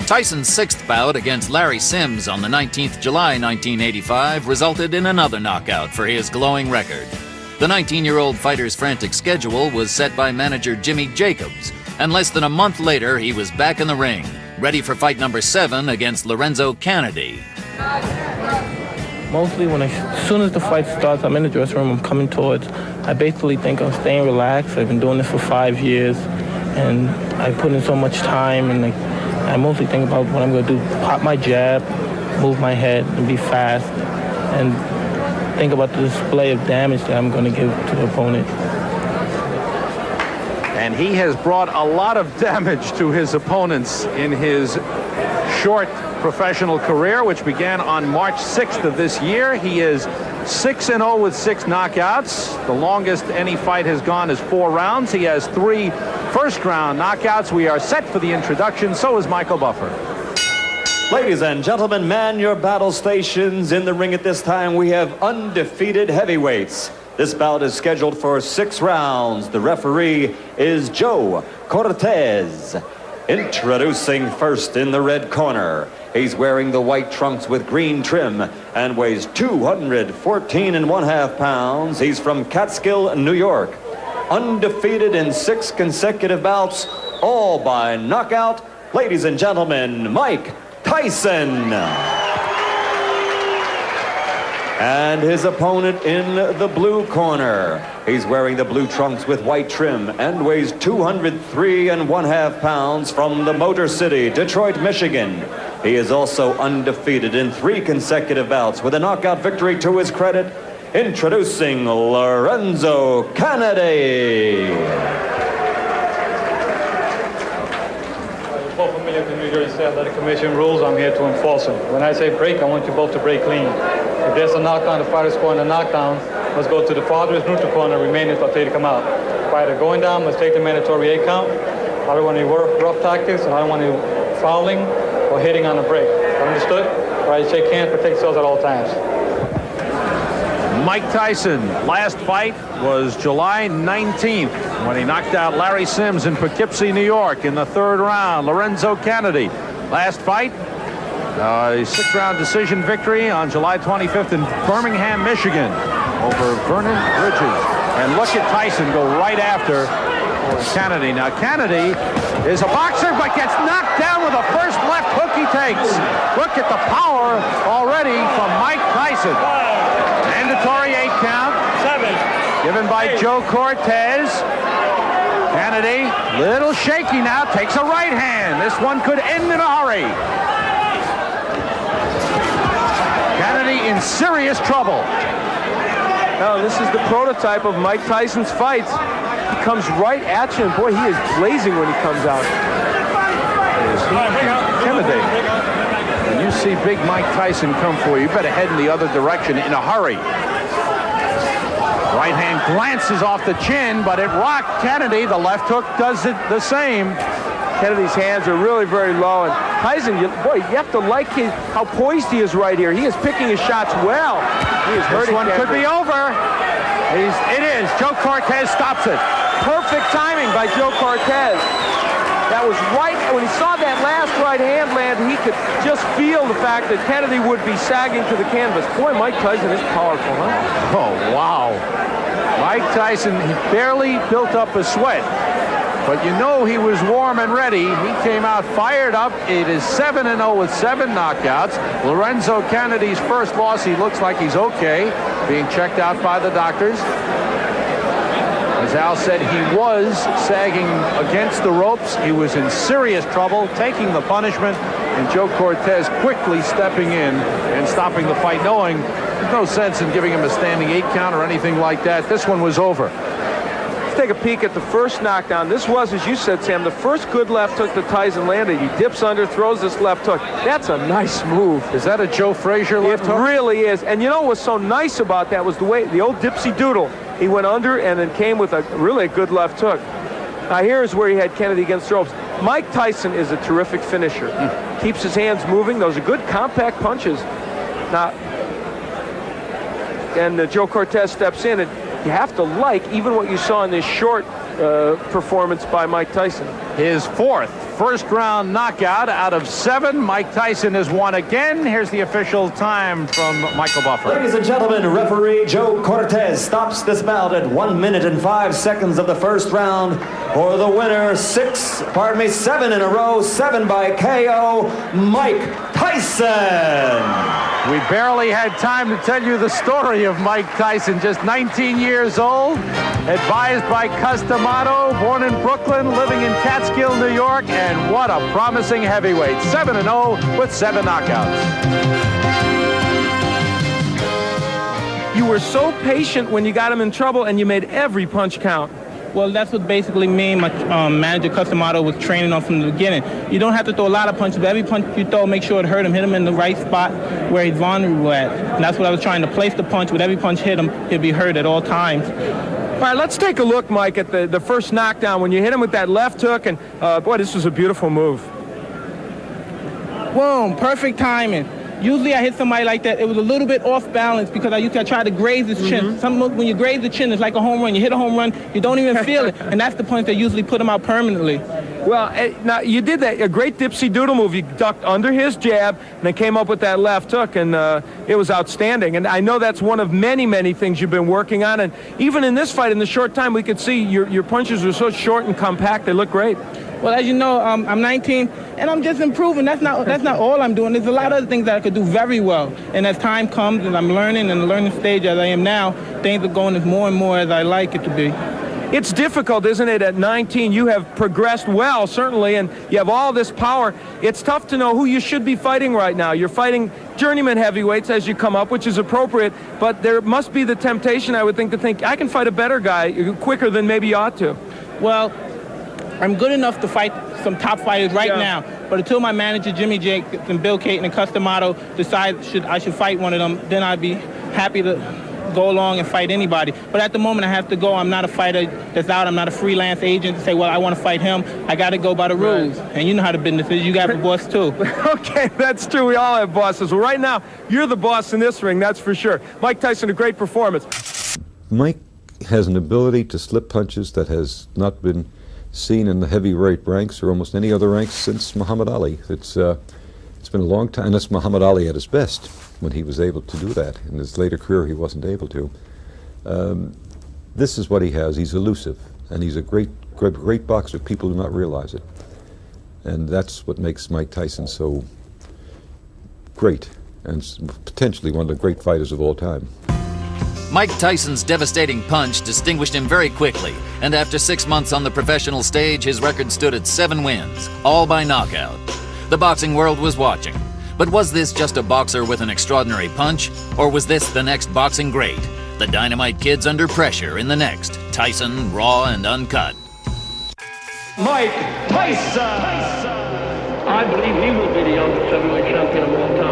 Tyson's sixth bout against Larry Sims on the 19th July 1985 resulted in another knockout for his glowing record. The 19-year-old fighter's frantic schedule was set by manager Jimmy Jacobs, and less than a month later he was back in the ring, ready for fight number 7 against Lorenzo Canady. Mostly as soon as the fight starts, I'm in the dressing room, I'm coming towards. I basically think I'm staying relaxed. I've been doing this for 5 years, and I put in so much time, and I mostly think about what I'm going to do. Pop my jab, move my head, and be fast, and think about the display of damage that I'm going to give to the opponent. And he has brought a lot of damage to his opponents in his short professional career, which began on March 6th of this year. He is 6-0 with 6 knockouts. The longest any fight has gone is 4 rounds. He has 3 first-round knockouts. We are set for the introduction. So is Michael Buffer. Ladies and gentlemen, man your battle stations. In the ring at this time, we have undefeated heavyweights. This bout is scheduled for 6 rounds. The referee is Joe Cortez. Introducing first in the red corner. He's wearing the white trunks with green trim and weighs 214.5 pounds. He's from Catskill, New York. Undefeated in 6 consecutive bouts, all by knockout. Ladies and gentlemen, Mike Tyson. And his opponent in the blue corner. He's wearing the blue trunks with white trim and weighs 203.5 pounds from the Motor City, Detroit, Michigan. He is also undefeated in 3 consecutive bouts with a knockout victory to his credit. Introducing Lorenzo Canady. You're both familiar with the New Jersey State Athletic Commission rules. I'm here to enforce them. When I say break, I want you both to break clean. If there's a knockdown, the fighter scoring a knockdown must go to the farthest neutral corner, remain until they come out. Fighter going down must take the mandatory 8 count. I don't want any rough tactics, and I don't want any fouling or hitting on the break. Understood? All right, shake hands, protect yourselves at all times. Mike Tyson, last fight was July 19th when he knocked out Larry Sims in Poughkeepsie, New York in the 3rd round. Lorenzo Canady, last fight, a 6-round decision victory on July 25th in Birmingham, Michigan over Vernon Bridges. And look at Tyson go right after Canady. Now Canady is a boxer but gets knocked down with the first left hook he takes. Look at the power already from Mike Tyson. Mandatory 8 count. 7. Given by Joe Cortez. Canady, little shaky now, takes a right hand. This one could end in a hurry. Canady in serious trouble. Now, this is the prototype of Mike Tyson's fights. He comes right at you, and boy, he is blazing when he comes out. Is he intimidating? When you see big Mike Tyson come for you, you better head in the other direction in a hurry. Right hand glances off the chin, but it rocked Canady. The left hook does it the same. Kennedy's hands are really very low, and Tyson, you have to like how poised he is right here. He is picking his shots well. He is hurting. This one could be over. It is. Joe Cortez stops it. Perfect timing by Joe Cortez. That was right when he saw that last right hand land. He could just feel the fact that Canady would be sagging to the canvas. Boy, Mike Tyson is powerful, huh? Oh, wow. Mike Tyson, he barely built up a sweat. But you know he was warm and ready. He came out fired up. It is 7-0 with 7 knockouts. Lorenzo Canady's first loss, he looks like he's okay, being checked out by the doctors. As Al said, he was sagging against the ropes. He was in serious trouble, taking the punishment, and Joe Cortez quickly stepping in and stopping the fight, knowing there's no sense in giving him a standing 8 count or anything like that. This one was over. Take a peek at the first knockdown. This was, as you said, Sam, the first good left hook that Tyson landed. He dips under, throws this left hook. That's a nice move. Is that a Joe Frazier left hook? It really is. And you know what was so nice about that was the way, the old dipsy doodle. He went under and then came with a really good left hook. Now here's where he had Canady against the ropes. Mike Tyson is a terrific finisher. Keeps his hands moving. Those are good compact punches. Now, and Joe Cortez steps in, and you have to like even what you saw in this short performance by Mike Tyson. His fourth first-round knockout out of 7. Mike Tyson has won again. Here's the official time from Michael Buffer. Ladies and gentlemen, referee Joe Cortez stops this bout at 1 minute and 5 seconds of the first round for the winner. 7 in a row, 7 by KO, Mike Tyson. We barely had time to tell you the story of Mike Tyson, just 19 years old, advised by Customato, born in Brooklyn, living in Catskill, New York, and what a promising heavyweight. 7-0 with 7 knockouts. You were so patient when you got him in trouble, and you made every punch count. Well, that's what basically me and my manager, Customato, was training on from the beginning. You don't have to throw a lot of punches, but every punch you throw, make sure it hurt him, hit him in the right spot where he's vulnerable at. And that's what I was trying to place the punch. With every punch hit him, he'd be hurt at all times. All right, let's take a look, Mike, at the first knockdown when you hit him with that left hook, and boy, this was a beautiful move. Boom, perfect timing. Usually I hit somebody like that, it was a little bit off balance because I used to try to graze his chin. When you graze the chin, it's like a home run. You hit a home run, you don't even feel it, and that's the punch that usually put him out permanently. Well, now you did that, a great dipsy doodle move. You ducked under his jab and then came up with that left hook, and it was outstanding. And I know that's one of many, many things you've been working on. And even in this fight, in the short time, we could see your punches were so short and compact, they look great. Well, as you know, I'm 19, and I'm just improving. That's not all I'm doing. There's a lot of other things that I could do very well. And as time comes and I'm learning in the learning stage as I am now, things are going as more and more as I like it to be. It's difficult, isn't it? At 19, you have progressed well, certainly, and you have all this power. It's tough to know who you should be fighting right now. You're fighting journeyman heavyweights as you come up, which is appropriate, but there must be the temptation, I would think, to think, I can fight a better guy quicker than maybe you ought to. Well, I'm good enough to fight some top fighters right now, but until my manager, Jimmy Jacobs and Bill Caton and Customato decide I should fight one of them, then I'd be happy to go along and fight anybody. But at the moment, I have to go. I'm not a fighter that's out. I'm not a freelance agent to say, well, I want to fight him. I got to go by the rules. Right. And you know how the business is. You got a boss, too. Okay, that's true. We all have bosses. Well, right now, you're the boss in this ring, that's for sure. Mike Tyson, a great performance. Mike has an ability to slip punches that has not been seen in the heavyweight ranks or almost any other ranks since Muhammad Ali. It's been a long time. That's Muhammad Ali at his best when he was able to do that. In his later career, he wasn't able to. This is what he has. He's elusive, and he's a great boxer. People do not realize it, and that's what makes Mike Tyson so great, and potentially one of the great fighters of all time. Mike Tyson's devastating punch distinguished him very quickly, and after 6 months on the professional stage, his record stood at 7 wins, all by knockout. The boxing world was watching. But was this just a boxer with an extraordinary punch, or was this the next boxing great? The Dynamite Kid's under pressure in the next Tyson, Raw and Uncut. Mike Tyson! I believe he will be the youngest heavyweight champion of all time.